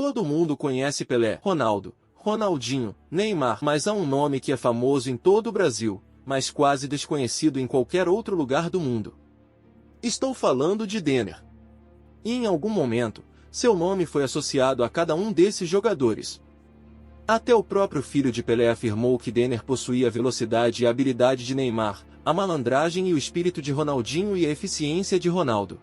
Todo mundo conhece Pelé, Ronaldo, Ronaldinho, Neymar, mas há um nome que é famoso em todo o Brasil, mas quase desconhecido em qualquer outro lugar do mundo. Estou falando de Denner. E em algum momento, seu nome foi associado a cada um desses jogadores. Até o próprio filho de Pelé afirmou que Denner possuía a velocidade e a habilidade de Neymar, a malandragem e o espírito de Ronaldinho e a eficiência de Ronaldo.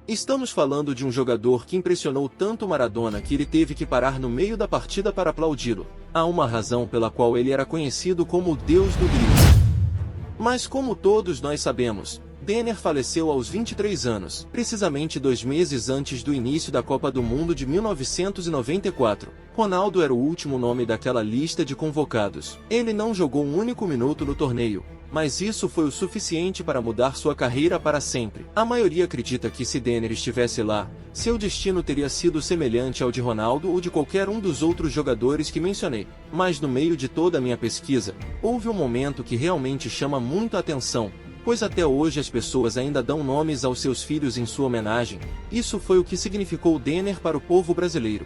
Estamos falando de um jogador que impressionou tanto Maradona que ele teve que parar no meio da partida para aplaudi-lo. Há uma razão pela qual ele era conhecido como o Deus do Grito. Mas como todos nós sabemos, Denner faleceu aos 23 anos, precisamente 2 meses antes do início da Copa do Mundo de 1994. Ronaldo era o último nome daquela lista de convocados. Ele não jogou um único minuto no torneio, mas isso foi o suficiente para mudar sua carreira para sempre. A maioria acredita que se Denner estivesse lá, seu destino teria sido semelhante ao de Ronaldo ou de qualquer um dos outros jogadores que mencionei. Mas no meio de toda a minha pesquisa, houve um momento que realmente chama muito a atenção, pois até hoje as pessoas ainda dão nomes aos seus filhos em sua homenagem. Isso foi o que significou Denner para o povo brasileiro.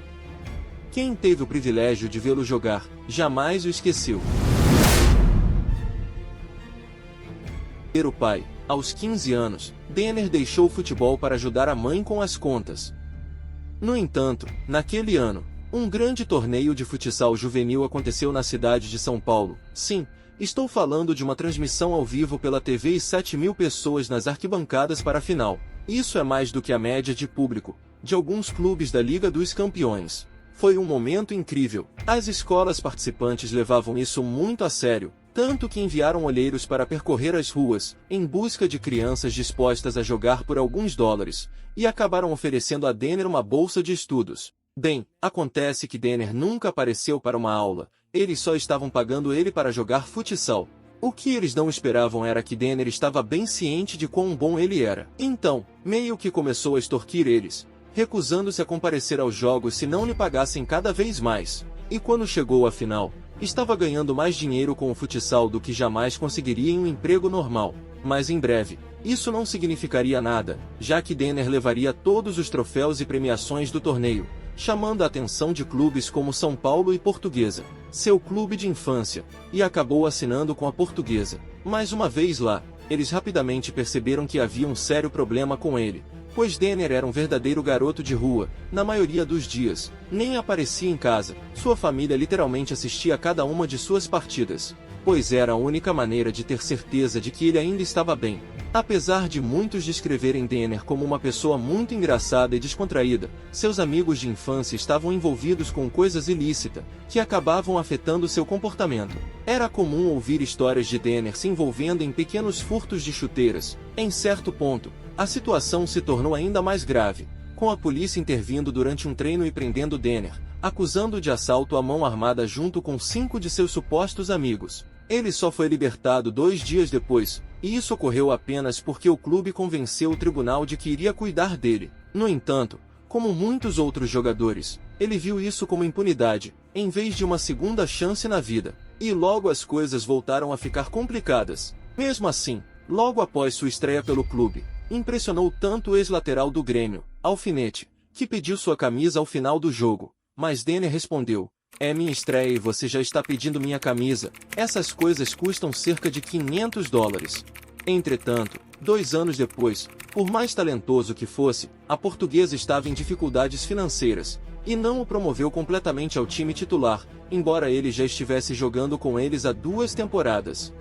Quem teve o privilégio de vê-lo jogar, jamais o esqueceu. O pai, aos 15 anos, Denner deixou o futebol para ajudar a mãe com as contas. No entanto, naquele ano, um grande torneio de futsal juvenil aconteceu na cidade de São Paulo. Sim, estou falando de uma transmissão ao vivo pela TV e 7.000 pessoas nas arquibancadas para a final. Isso é mais do que a média de público de alguns clubes da Liga dos Campeões. Foi um momento incrível. As escolas participantes levavam isso muito a sério, tanto que enviaram olheiros para percorrer as ruas, em busca de crianças dispostas a jogar por alguns dólares, e acabaram oferecendo a Denner uma bolsa de estudos. Bem, acontece que Denner nunca apareceu para uma aula, eles só estavam pagando ele para jogar futsal. O que eles não esperavam era que Denner estava bem ciente de quão bom ele era. Então, meio que começou a extorquir eles, recusando-se a comparecer aos jogos se não lhe pagassem cada vez mais. E quando chegou a final, estava ganhando mais dinheiro com o futsal do que jamais conseguiria em um emprego normal. Mas em breve, isso não significaria nada, já que Denner levaria todos os troféus e premiações do torneio, chamando a atenção de clubes como São Paulo e Portuguesa, seu clube de infância, e acabou assinando com a Portuguesa. Mais uma vez lá, eles rapidamente perceberam que havia um sério problema com ele, pois Denner era um verdadeiro garoto de rua, na maioria dos dias, nem aparecia em casa, sua família literalmente assistia a cada uma de suas partidas, pois era a única maneira de ter certeza de que ele ainda estava bem. Apesar de muitos descreverem Denner como uma pessoa muito engraçada e descontraída, seus amigos de infância estavam envolvidos com coisas ilícitas, que acabavam afetando seu comportamento. Era comum ouvir histórias de Denner se envolvendo em pequenos furtos de chuteiras. Em certo ponto, a situação se tornou ainda mais grave, com a polícia intervindo durante um treino e prendendo Denner, acusando-o de assalto à mão armada junto com 5 de seus supostos amigos. Ele só foi libertado 2 dias depois, e isso ocorreu apenas porque o clube convenceu o tribunal de que iria cuidar dele. No entanto, como muitos outros jogadores, ele viu isso como impunidade, em vez de uma segunda chance na vida. E logo as coisas voltaram a ficar complicadas. Mesmo assim, logo após sua estreia pelo clube, impressionou tanto o ex-lateral do Grêmio, Alfinete, que pediu sua camisa ao final do jogo, mas Denner respondeu: "É minha estreia e você já está pedindo minha camisa, essas coisas custam cerca de $500. Entretanto, 2 anos depois, por mais talentoso que fosse, a Portuguesa estava em dificuldades financeiras, e não o promoveu completamente ao time titular, embora ele já estivesse jogando com eles há 2 temporadas.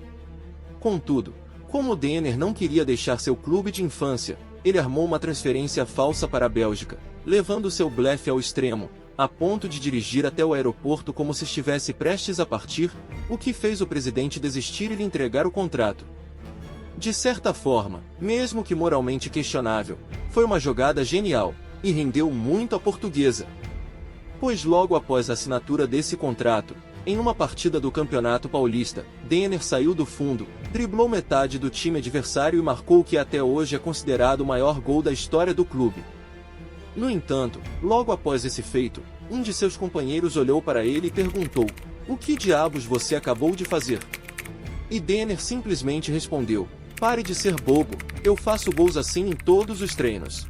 Contudo, como Denner não queria deixar seu clube de infância, ele armou uma transferência falsa para a Bélgica, levando seu blefe ao extremo, a ponto de dirigir até o aeroporto como se estivesse prestes a partir, o que fez o presidente desistir e lhe entregar o contrato. De certa forma, mesmo que moralmente questionável, foi uma jogada genial, e rendeu muito à Portuguesa. Pois logo após a assinatura desse contrato, em uma partida do Campeonato Paulista, Denner saiu do fundo, driblou metade do time adversário e marcou o que até hoje é considerado o maior gol da história do clube. No entanto, logo após esse feito, um de seus companheiros olhou para ele e perguntou: "O que diabos você acabou de fazer?" E Denner simplesmente respondeu: "Pare de ser bobo, eu faço gols assim em todos os treinos."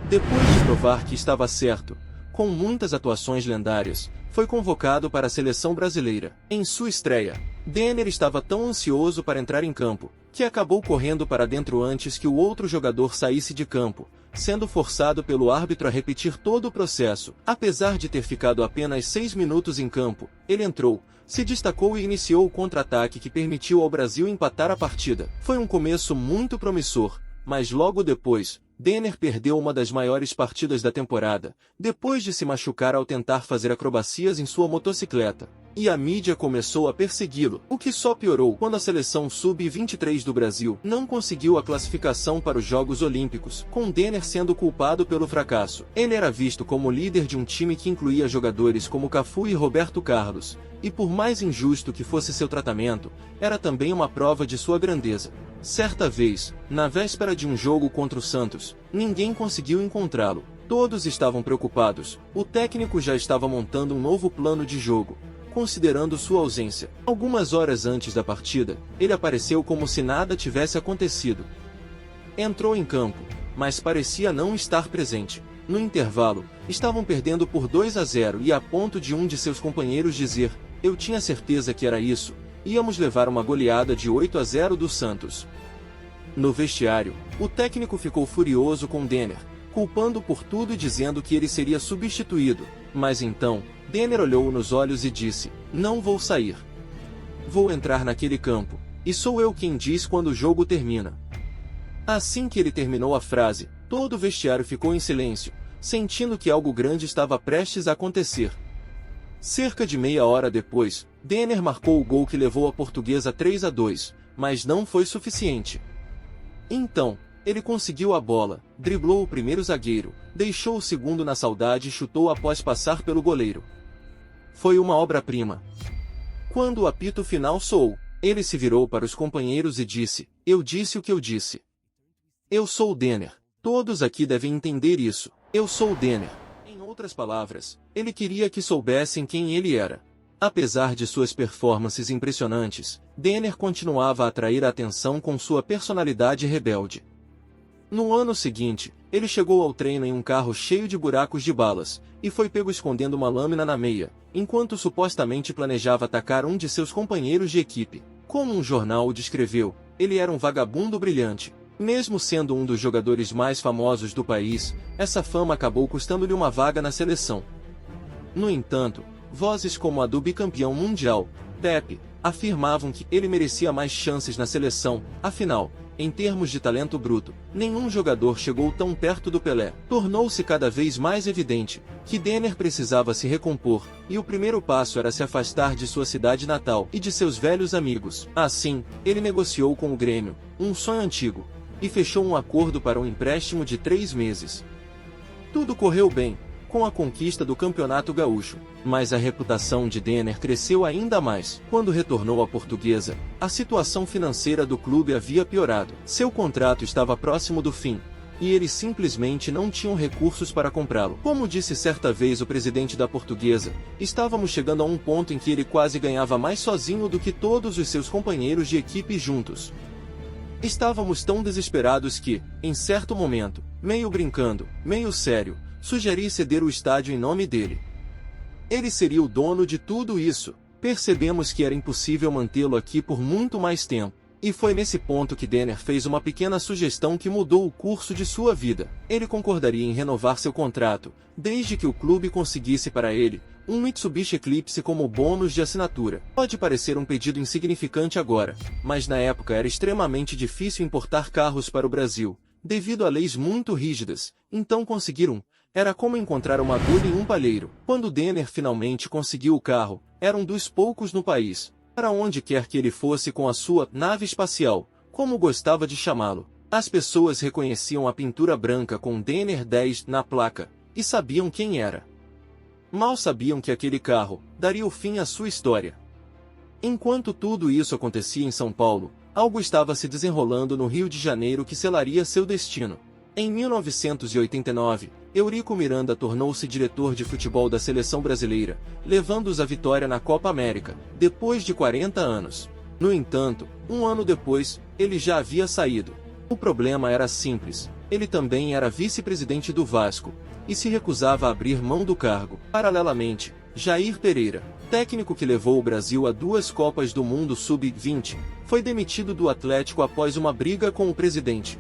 Depois de provar que estava certo, com muitas atuações lendárias, foi convocado para a seleção brasileira. Em sua estreia, Denner estava tão ansioso para entrar em campo, que acabou correndo para dentro antes que o outro jogador saísse de campo, sendo forçado pelo árbitro a repetir todo o processo. Apesar de ter ficado apenas 6 minutos em campo, ele entrou, se destacou e iniciou o contra-ataque que permitiu ao Brasil empatar a partida. Foi um começo muito promissor, mas logo depois, Denner perdeu uma das maiores partidas da temporada, depois de se machucar ao tentar fazer acrobacias em sua motocicleta. E a mídia começou a persegui-lo, o que só piorou quando a seleção sub-23 do Brasil não conseguiu a classificação para os Jogos Olímpicos, com Denner sendo culpado pelo fracasso. Ele era visto como líder de um time que incluía jogadores como Cafu e Roberto Carlos, e por mais injusto que fosse seu tratamento, era também uma prova de sua grandeza. Certa vez, na véspera de um jogo contra o Santos, ninguém conseguiu encontrá-lo. Todos estavam preocupados, o técnico já estava montando um novo plano de jogo, considerando sua ausência. Algumas horas antes da partida, ele apareceu como se nada tivesse acontecido. Entrou em campo, mas parecia não estar presente. No intervalo, estavam perdendo por 2-0 e a ponto de um de seus companheiros dizer: "Eu tinha certeza que era isso, íamos levar uma goleada de 8-0 do Santos." No vestiário, o técnico ficou furioso com Denner, culpando por tudo e dizendo que ele seria substituído. Mas então, Denner olhou-o nos olhos e disse: "Não vou sair. Vou entrar naquele campo, e sou eu quem diz quando o jogo termina." Assim que ele terminou a frase, todo o vestiário ficou em silêncio, sentindo que algo grande estava prestes a acontecer. Cerca de meia hora depois, Denner marcou o gol que levou a Portuguesa 3-2, mas não foi suficiente. Então, ele conseguiu a bola, driblou o primeiro zagueiro, deixou o segundo na saudade e chutou após passar pelo goleiro. Foi uma obra-prima. Quando o apito final soou, ele se virou para os companheiros e disse: "Eu disse o que eu disse. Eu sou o Denner. Todos aqui devem entender isso. Eu sou o Denner." Em outras palavras, ele queria que soubessem quem ele era. Apesar de suas performances impressionantes, Denner continuava a atrair a atenção com sua personalidade rebelde. No ano seguinte, ele chegou ao treino em um carro cheio de buracos de balas, e foi pego escondendo uma lâmina na meia, enquanto supostamente planejava atacar um de seus companheiros de equipe. Como um jornal o descreveu, ele era um vagabundo brilhante. Mesmo sendo um dos jogadores mais famosos do país, essa fama acabou custando-lhe uma vaga na seleção. No entanto, vozes como a do bicampeão mundial, Pepe, afirmavam que ele merecia mais chances na seleção. Afinal, em termos de talento bruto, nenhum jogador chegou tão perto do Pelé. Tornou-se cada vez mais evidente que Denner precisava se recompor, e o primeiro passo era se afastar de sua cidade natal e de seus velhos amigos. Assim, ele negociou com o Grêmio, um sonho antigo, e fechou um acordo para um empréstimo de 3 meses. Tudo correu bem, com a conquista do Campeonato Gaúcho, mas a reputação de Denner cresceu ainda mais. Quando retornou à Portuguesa, a situação financeira do clube havia piorado. Seu contrato estava próximo do fim, e eles simplesmente não tinham recursos para comprá-lo. Como disse certa vez o presidente da Portuguesa, estávamos chegando a um ponto em que ele quase ganhava mais sozinho do que todos os seus companheiros de equipe juntos. Estávamos tão desesperados que, em certo momento, meio brincando, meio sério, sugeri ceder o estádio em nome dele. Ele seria o dono de tudo isso. Percebemos que era impossível mantê-lo aqui por muito mais tempo. E foi nesse ponto que Denner fez uma pequena sugestão que mudou o curso de sua vida. Ele concordaria em renovar seu contrato, desde que o clube conseguisse para ele um Mitsubishi Eclipse como bônus de assinatura. Pode parecer um pedido insignificante agora, mas na época era extremamente difícil importar carros para o Brasil, devido a leis muito rígidas. Então conseguir um era como encontrar uma agulha em um palheiro. Quando Denner finalmente conseguiu o carro, era um dos poucos no país. Para onde quer que ele fosse com a sua nave espacial, como gostava de chamá-lo, as pessoas reconheciam a pintura branca com Denner 10 na placa, e sabiam quem era. Mal sabiam que aquele carro daria o fim à sua história. Enquanto tudo isso acontecia em São Paulo, algo estava se desenrolando no Rio de Janeiro que selaria seu destino. Em 1989, Eurico Miranda tornou-se diretor de futebol da seleção brasileira, levando-os à vitória na Copa América, depois de 40 anos. No entanto, um ano depois, ele já havia saído. O problema era simples: ele também era vice-presidente do Vasco, e se recusava a abrir mão do cargo. Paralelamente, Jair Pereira, técnico que levou o Brasil a 2 Copas do Mundo Sub-20, foi demitido do Atlético após uma briga com o presidente.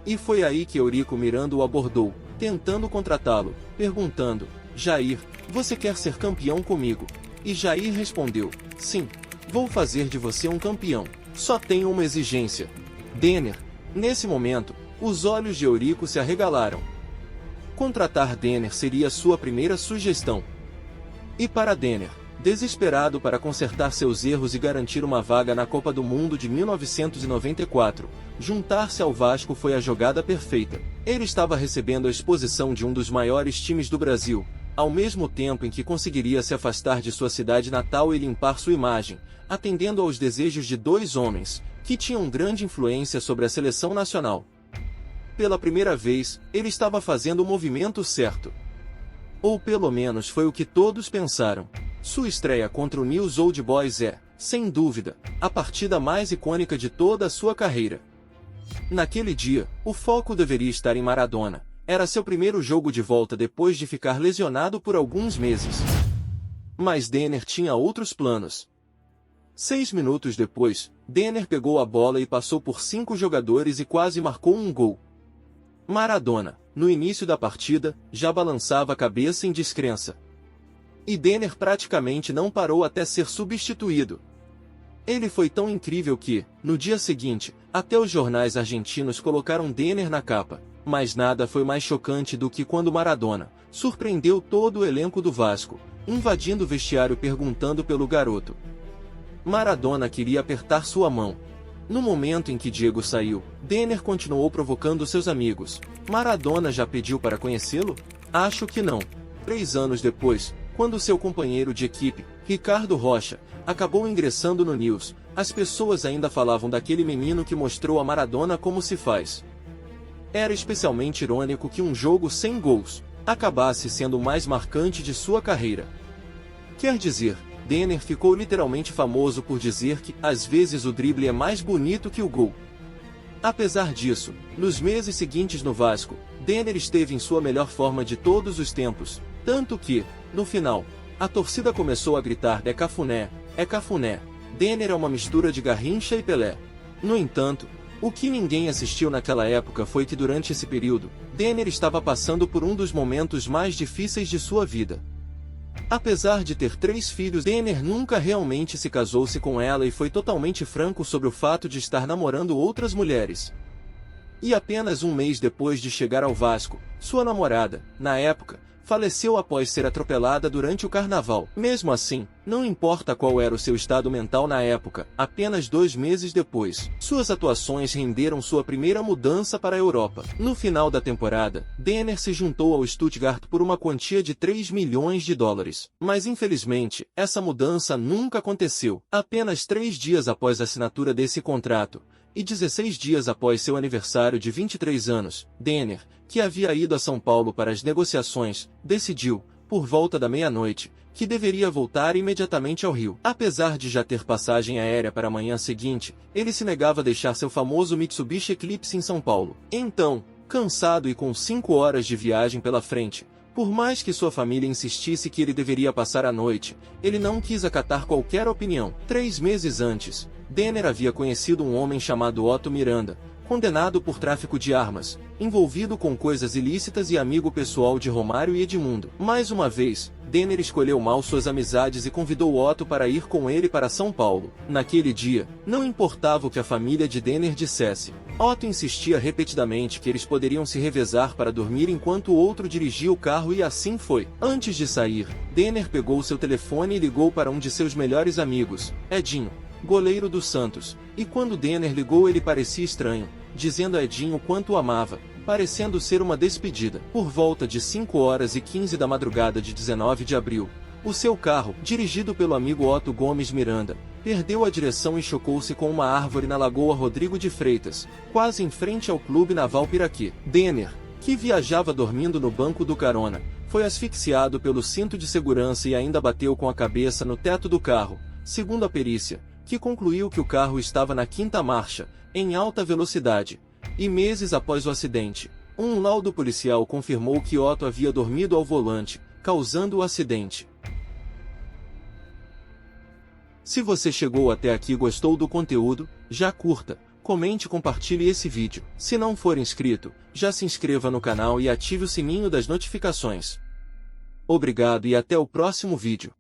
E foi aí que Eurico Miranda o abordou, tentando contratá-lo, perguntando: Jair, você quer ser campeão comigo? E Jair respondeu: sim, vou fazer de você um campeão. Só tenho uma exigência. Denner. Nesse momento, os olhos de Eurico se arregalaram. Contratar Denner seria sua primeira sugestão. E para Denner, desesperado para consertar seus erros e garantir uma vaga na Copa do Mundo de 1994, juntar-se ao Vasco foi a jogada perfeita. Ele estava recebendo a exposição de um dos maiores times do Brasil, ao mesmo tempo em que conseguiria se afastar de sua cidade natal e limpar sua imagem, atendendo aos desejos de 2 homens, que tinham grande influência sobre a seleção nacional. Pela primeira vez, ele estava fazendo o movimento certo. Ou pelo menos foi o que todos pensaram. Sua estreia contra o News Old Boys é, sem dúvida, a partida mais icônica de toda a sua carreira. Naquele dia, o foco deveria estar em Maradona. Era seu primeiro jogo de volta depois de ficar lesionado por alguns meses. Mas Denner tinha outros planos. 6 minutos depois, Denner pegou a bola e passou por 5 jogadores e quase marcou um gol. Maradona, no início da partida, já balançava a cabeça em descrença. E Denner praticamente não parou até ser substituído. Ele foi tão incrível que, no dia seguinte, até os jornais argentinos colocaram Denner na capa. Mas nada foi mais chocante do que quando Maradona surpreendeu todo o elenco do Vasco, invadindo o vestiário perguntando pelo garoto. Maradona queria apertar sua mão. No momento em que Diego saiu, Denner continuou provocando seus amigos. Maradona já pediu para conhecê-lo? Acho que não. 3 anos depois, quando seu companheiro de equipe, Ricardo Rocha, acabou ingressando no News, as pessoas ainda falavam daquele menino que mostrou a Maradona como se faz. Era especialmente irônico que um jogo sem gols acabasse sendo o mais marcante de sua carreira. Quer dizer, Denner ficou literalmente famoso por dizer que, às vezes, o drible é mais bonito que o gol. Apesar disso, nos meses seguintes no Vasco, Denner esteve em sua melhor forma de todos os tempos, tanto que, no final, a torcida começou a gritar: é Cafuné, é Cafuné. Denner é uma mistura de Garrincha e Pelé. No entanto, o que ninguém assistiu naquela época foi que durante esse período, Denner estava passando por um dos momentos mais difíceis de sua vida. Apesar de ter 3 filhos, Denner nunca realmente se casou-se com ela e foi totalmente franco sobre o fato de estar namorando outras mulheres. E apenas um mês depois de chegar ao Vasco, sua namorada, na época, faleceu após ser atropelada durante o carnaval. Mesmo assim, não importa qual era o seu estado mental na época, apenas 2 meses depois, suas atuações renderam sua primeira mudança para a Europa. No final da temporada, Denner se juntou ao Stuttgart por uma quantia de 3 milhões de dólares. Mas infelizmente, essa mudança nunca aconteceu. Apenas 3 dias após a assinatura desse contrato, e 16 dias após seu aniversário de 23 anos, Denner, que havia ido a São Paulo para as negociações, decidiu, por volta da meia-noite, que deveria voltar imediatamente ao Rio. Apesar de já ter passagem aérea para a manhã seguinte, ele se negava a deixar seu famoso Mitsubishi Eclipse em São Paulo. Então, cansado e com 5 horas de viagem pela frente, por mais que sua família insistisse que ele deveria passar a noite, ele não quis acatar qualquer opinião. 3 meses antes, Denner havia conhecido um homem chamado Otto Miranda, condenado por tráfico de armas, envolvido com coisas ilícitas e amigo pessoal de Romário e Edmundo. Mais uma vez, Denner escolheu mal suas amizades e convidou Otto para ir com ele para São Paulo. Naquele dia, não importava o que a família de Denner dissesse. Otto insistia repetidamente que eles poderiam se revezar para dormir enquanto o outro dirigia o carro e assim foi. Antes de sair, Denner pegou seu telefone e ligou para um de seus melhores amigos, Edinho, goleiro do Santos, e quando Denner ligou ele parecia estranho, dizendo a Edinho o quanto o amava, parecendo ser uma despedida. Por volta de 5h15 da madrugada de 19 de abril, o seu carro, dirigido pelo amigo Otto Gomes Miranda, perdeu a direção e chocou-se com uma árvore na Lagoa Rodrigo de Freitas, quase em frente ao Clube Naval Piraquê. Denner, que viajava dormindo no banco do carona, foi asfixiado pelo cinto de segurança e ainda bateu com a cabeça no teto do carro, segundo a perícia, que concluiu que o carro estava na 5ª marcha, em alta velocidade. E meses após o acidente, Um laudo policial confirmou que Otto havia dormido ao volante, causando o acidente. Se você chegou até aqui e gostou do conteúdo, já curta, comente e compartilhe esse vídeo. Se não for inscrito, já se inscreva no canal e ative o sininho das notificações. Obrigado e até o próximo vídeo.